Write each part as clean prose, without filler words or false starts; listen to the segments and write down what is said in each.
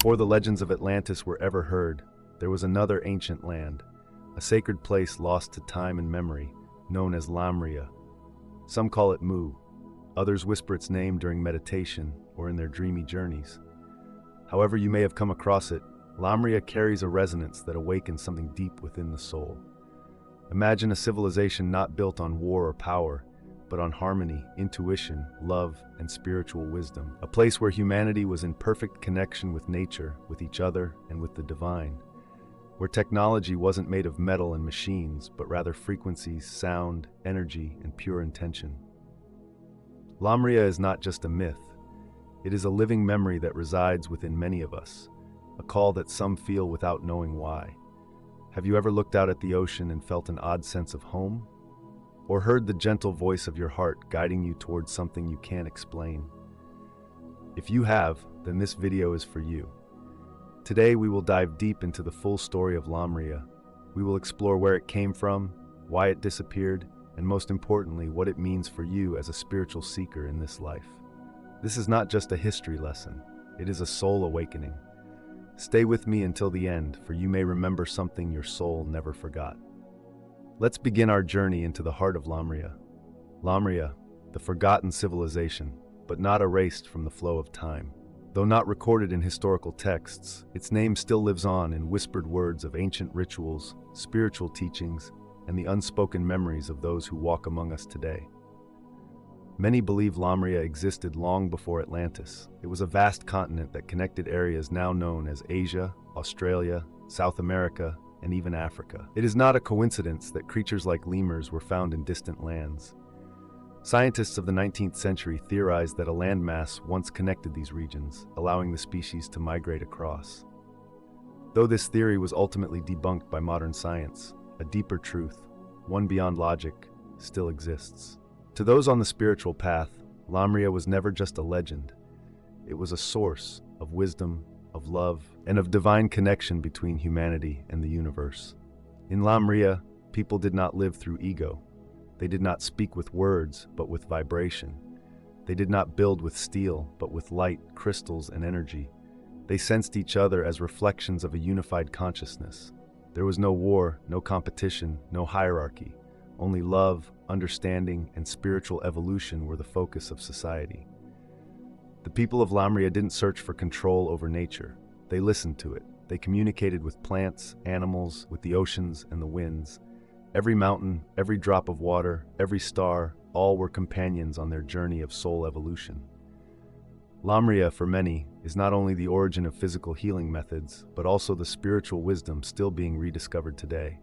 Before the legends of Atlantis were ever heard, there was another ancient land, a sacred place lost to time and memory, known as Lamria. Some call it Mu, others whisper its name during meditation or in their dreamy journeys. However you may have come across it, Lamria carries a resonance that awakens something deep within the soul. Imagine a civilization not built on war or power, but on harmony, intuition, love, and spiritual wisdom. A place where humanity was in perfect connection with nature, with each other, and with the divine. Where technology wasn't made of metal and machines, but rather frequencies, sound, energy, and pure intention. Lamria is not just a myth. It is a living memory that resides within many of us, a call that some feel without knowing why. Have you ever looked out at the ocean and felt an odd sense of home? Or heard the gentle voice of your heart guiding you towards something you can't explain? If you have, then this video is for you. Today we will dive deep into the full story of Lamria. We will explore where it came from, why it disappeared, and most importantly, what it means for you as a spiritual seeker in this life. This is not just a history lesson, it is a soul awakening. Stay with me until the end, for you may remember something your soul never forgot. Let's begin our journey into the heart of Lamria. Lamria, the forgotten civilization, but not erased from the flow of time. Though not recorded in historical texts, its name still lives on in whispered words of ancient rituals, spiritual teachings, and the unspoken memories of those who walk among us today. Many believe Lamria existed long before Atlantis. It was a vast continent that connected areas now known as Asia, Australia, South America, and even Africa. It is not a coincidence that creatures like lemurs were found in distant lands. Scientists of the 19th century theorized that a landmass once connected these regions, allowing the species to migrate across. Though this theory was ultimately debunked by modern science, a deeper truth, one beyond logic, still exists. To those on the spiritual path, Lamria was never just a legend. It was a source of wisdom, of love, and of divine connection between humanity and the universe. In Lamria, people did not live through ego. They did not speak with words, but with vibration. They did not build with steel, but with light, crystals, and energy. They sensed each other as reflections of a unified consciousness. There was no war, no competition, no hierarchy. Only love, understanding, and spiritual evolution were the focus of society. The people of Lamria didn't search for control over nature. They listened to it. They communicated with plants, animals, with the oceans and the winds. Every mountain, every drop of water, every star, all were companions on their journey of soul evolution. Lamria, for many, is not only the origin of physical healing methods, but also the spiritual wisdom still being rediscovered today.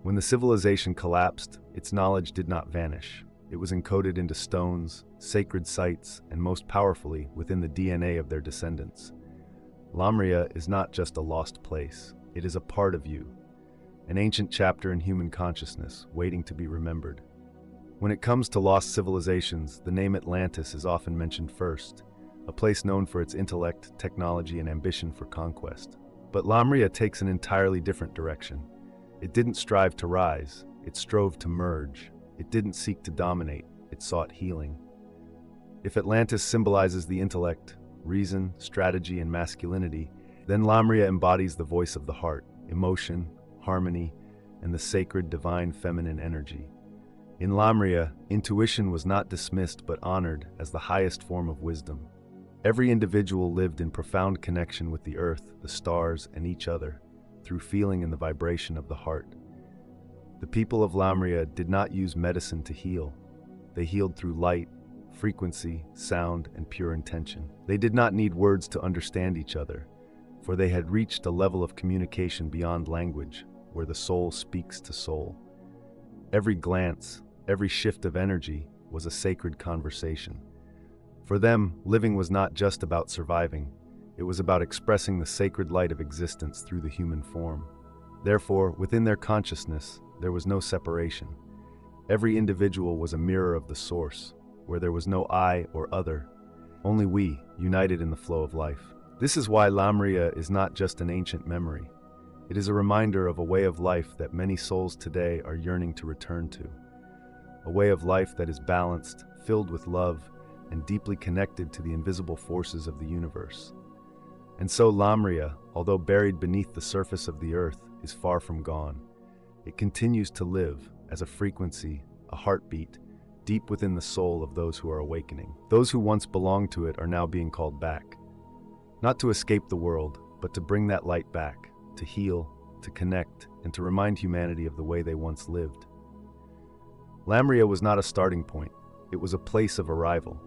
When the civilization collapsed, its knowledge did not vanish. It was encoded into stones, sacred sites, and most powerfully, within the DNA of their descendants. Lamria is not just a lost place, it is a part of you, an ancient chapter in human consciousness, waiting to be remembered. When it comes to lost civilizations, the name Atlantis is often mentioned first, a place known for its intellect, technology, and ambition for conquest. But Lamria takes an entirely different direction. It didn't strive to rise, it strove to merge. It didn't seek to dominate, it sought healing. If Atlantis symbolizes the intellect, reason, strategy, and masculinity, then Lamria embodies the voice of the heart, emotion, harmony, and the sacred divine feminine energy. In Lamria, intuition was not dismissed but honored as the highest form of wisdom. Every individual lived in profound connection with the earth, the stars, and each other, through feeling and the vibration of the heart. The people of Lamria did not use medicine to heal. They healed through light, frequency, sound, and pure intention. They did not need words to understand each other, for they had reached a level of communication beyond language, where the soul speaks to soul. Every glance, every shift of energy was a sacred conversation. For them, living was not just about surviving. It was about expressing the sacred light of existence through the human form. Therefore, within their consciousness, there was no separation. Every individual was a mirror of the source, where there was no I or other, only we, united in the flow of life. This is why Lamria is not just an ancient memory. It is a reminder of a way of life that many souls today are yearning to return to. A way of life that is balanced, filled with love, and deeply connected to the invisible forces of the universe. And so Lamria, although buried beneath the surface of the earth, is far from gone. It continues to live as a frequency, a heartbeat, deep within the soul of those who are awakening. Those who once belonged to it are now being called back. Not to escape the world, but to bring that light back, to heal, to connect, and to remind humanity of the way they once lived. Lamria was not a starting point, it was a place of arrival.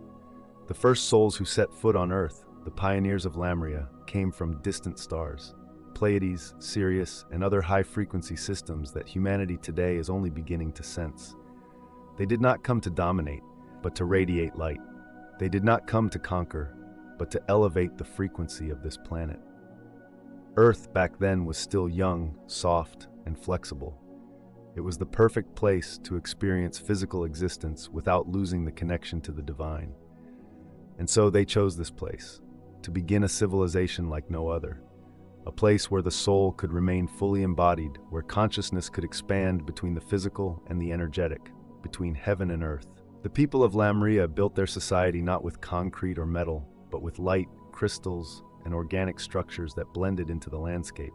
The first souls who set foot on Earth, the pioneers of Lamria, came from distant stars, Pleiades, Sirius, and other high-frequency systems that humanity today is only beginning to sense. They did not come to dominate, but to radiate light. They did not come to conquer, but to elevate the frequency of this planet. Earth back then was still young, soft, and flexible. It was the perfect place to experience physical existence without losing the connection to the divine. And so they chose this place, to begin a civilization like no other. A place where the soul could remain fully embodied, where consciousness could expand between the physical and the energetic, between heaven and earth. The people of Lamria built their society not with concrete or metal, but with light, crystals, and organic structures that blended into the landscape.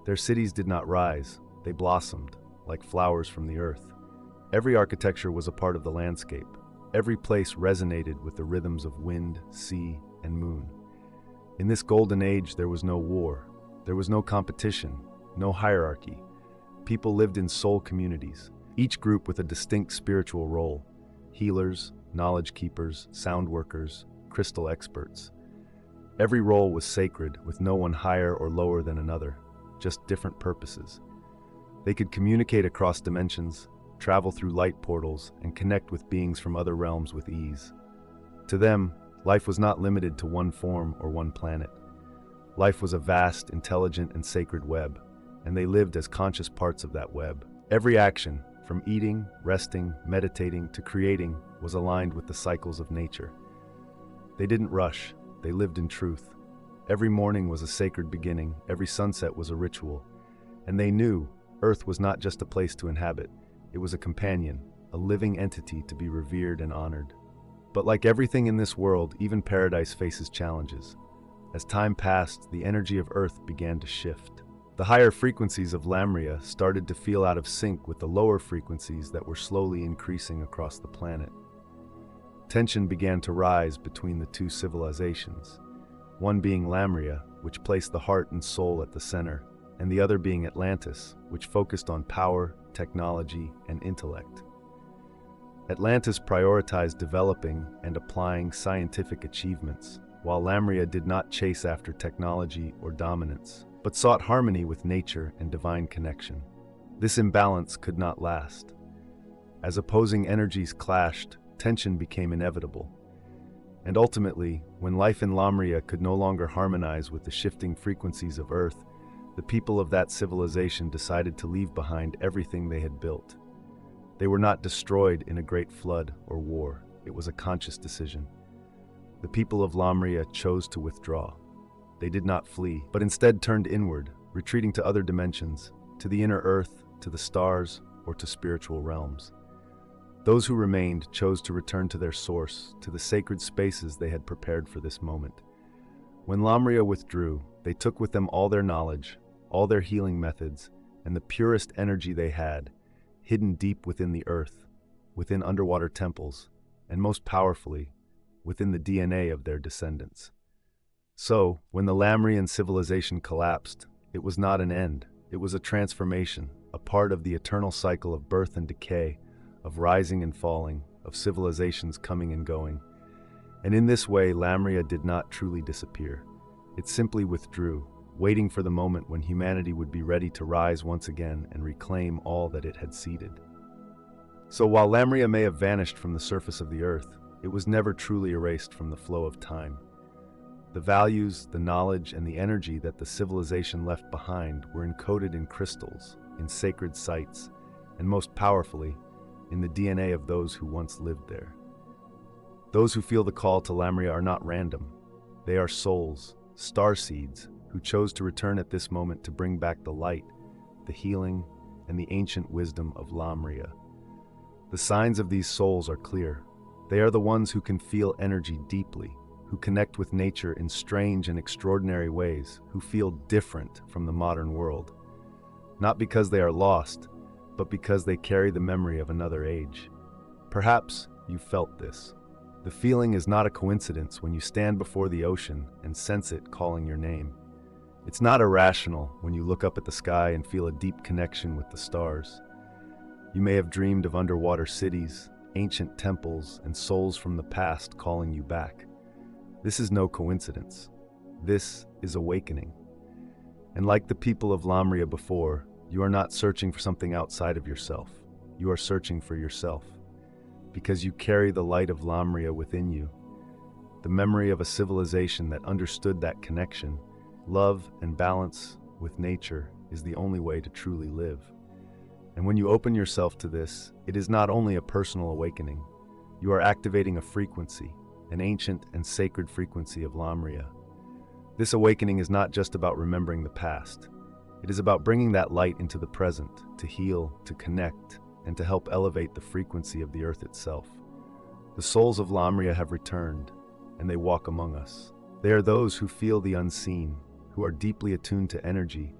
Their cities did not rise, they blossomed, like flowers from the earth. Every architecture was a part of the landscape. Every place resonated with the rhythms of wind, sea, and moon. In this golden age, there was no war. There was no competition, no hierarchy. People lived in soul communities, each group with a distinct spiritual role: healers, knowledge keepers, sound workers, crystal experts. Every role was sacred, with no one higher or lower than another, just different purposes. They could communicate across dimensions, travel through light portals, and connect with beings from other realms with ease. To them, life was not limited to one form or one planet. Life was a vast, intelligent, and sacred web, and they lived as conscious parts of that web. Every action, from eating, resting, meditating, to creating, was aligned with the cycles of nature. They didn't rush, they lived in truth. Every morning was a sacred beginning, every sunset was a ritual. And they knew Earth was not just a place to inhabit, it was a companion, a living entity to be revered and honored. But like everything in this world, even paradise faces challenges. As time passed, the energy of Earth began to shift. The higher frequencies of Lamria started to feel out of sync with the lower frequencies that were slowly increasing across the planet. Tension began to rise between the two civilizations, one being Lamria, which placed the heart and soul at the center, and the other being Atlantis, which focused on power, technology, and intellect. Atlantis prioritized developing and applying scientific achievements, while Lamria did not chase after technology or dominance, but sought harmony with nature and divine connection. This imbalance could not last. As opposing energies clashed, tension became inevitable. And ultimately, when life in Lamria could no longer harmonize with the shifting frequencies of Earth, the people of that civilization decided to leave behind everything they had built. They were not destroyed in a great flood or war. It was a conscious decision. The people of Lamria chose to withdraw. They did not flee, but instead turned inward, retreating to other dimensions, to the inner earth, to the stars, or to spiritual realms. Those who remained chose to return to their source, to the sacred spaces they had prepared for this moment. When Lamria withdrew, they took with them all their knowledge, all their healing methods, and the purest energy they had, hidden deep within the earth, within underwater temples, and most powerfully, within the DNA of their descendants. So, when the Lamrian civilization collapsed, it was not an end, it was a transformation, a part of the eternal cycle of birth and decay, of rising and falling, of civilizations coming and going. And in this way, Lamria did not truly disappear. It simply withdrew, waiting for the moment when humanity would be ready to rise once again and reclaim all that it had ceded. So while Lamria may have vanished from the surface of the earth, it was never truly erased from the flow of time. The values, the knowledge, and the energy that the civilization left behind were encoded in crystals, in sacred sites, and most powerfully, in the DNA of those who once lived there. Those who feel the call to Lamria are not random. They are souls, starseeds, who chose to return at this moment to bring back the light, the healing, and the ancient wisdom of Lamria. The signs of these souls are clear. They are the ones who can feel energy deeply, who connect with nature in strange and extraordinary ways, who feel different from the modern world. Not because they are lost, but because they carry the memory of another age. Perhaps you felt this. The feeling is not a coincidence when you stand before the ocean and sense it calling your name. It's not irrational when you look up at the sky and feel a deep connection with the stars. You may have dreamed of underwater cities, ancient temples, and souls from the past calling you back. This is no coincidence. This is awakening. And like the people of Lamria before, you are not searching for something outside of yourself. You are searching for yourself. Because you carry the light of Lamria within you, the memory of a civilization that understood that connection. Love and balance with nature is the only way to truly live. And when you open yourself to this, it is not only a personal awakening. You are activating a frequency, an ancient and sacred frequency of Lamria. This awakening is not just about remembering the past. It is about bringing that light into the present, to heal, to connect, and to help elevate the frequency of the earth itself. The souls of Lamria have returned, and they walk among us. They are those who feel the unseen, who are deeply attuned to energy,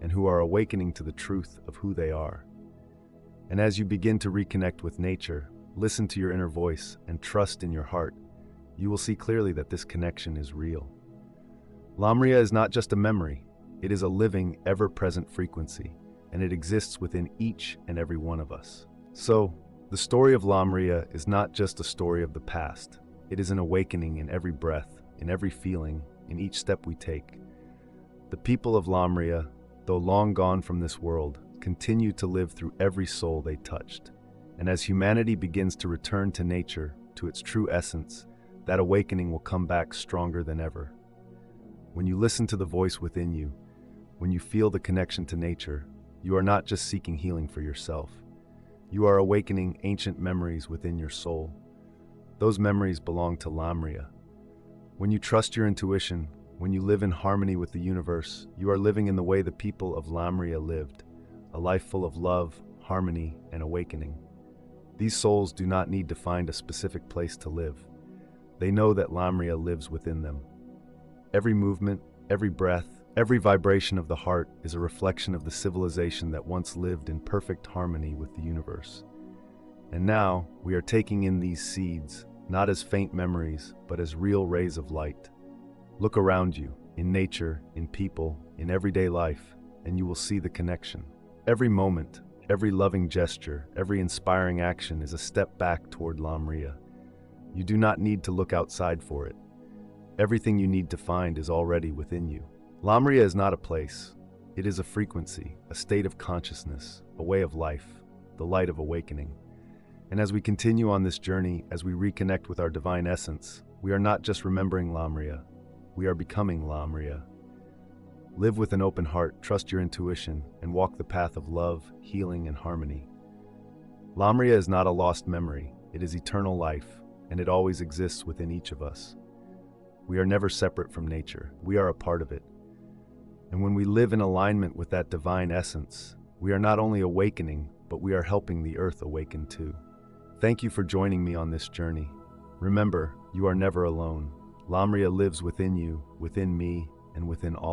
and who are awakening to the truth of who they are. And as you begin to reconnect with nature, listen to your inner voice, and trust in your heart, you will see clearly that this connection is real. Lamria is not just a memory, it is a living, ever-present frequency, and it exists within each and every one of us. So, the story of Lamria is not just a story of the past. It is an awakening in every breath, in every feeling, in each step we take. The people of Lamria, though long gone from this world, continue to live through every soul they touched. And as humanity begins to return to nature, to its true essence, that awakening will come back stronger than ever. When you listen to the voice within you, when you feel the connection to nature, you are not just seeking healing for yourself. You are awakening ancient memories within your soul. Those memories belong to Lamria. When you trust your intuition, when you live in harmony with the universe, you are living in the way the people of Lamria lived, a life full of love, harmony, and awakening. These souls do not need to find a specific place to live. They know that Lamria lives within them. Every movement, every breath, every vibration of the heart is a reflection of the civilization that once lived in perfect harmony with the universe. And now, we are taking in these seeds, not as faint memories, but as real rays of light. Look around you, in nature, in people, in everyday life, and you will see the connection. Every moment, every loving gesture, every inspiring action is a step back toward Lamria. You do not need to look outside for it. Everything you need to find is already within you. Lamria is not a place. It is a frequency, a state of consciousness, a way of life, the light of awakening. And as we continue on this journey, as we reconnect with our divine essence, we are not just remembering Lamria, we are becoming Lamria. Live with an open heart, trust your intuition, and walk the path of love, healing, and harmony. Lamria is not a lost memory, it is eternal life, and it always exists within each of us. We are never separate from nature, we are a part of it. And when we live in alignment with that divine essence, we are not only awakening, but we are helping the earth awaken too. Thank you for joining me on this journey. Remember, you are never alone. Lamria lives within you, within me, and within all of us.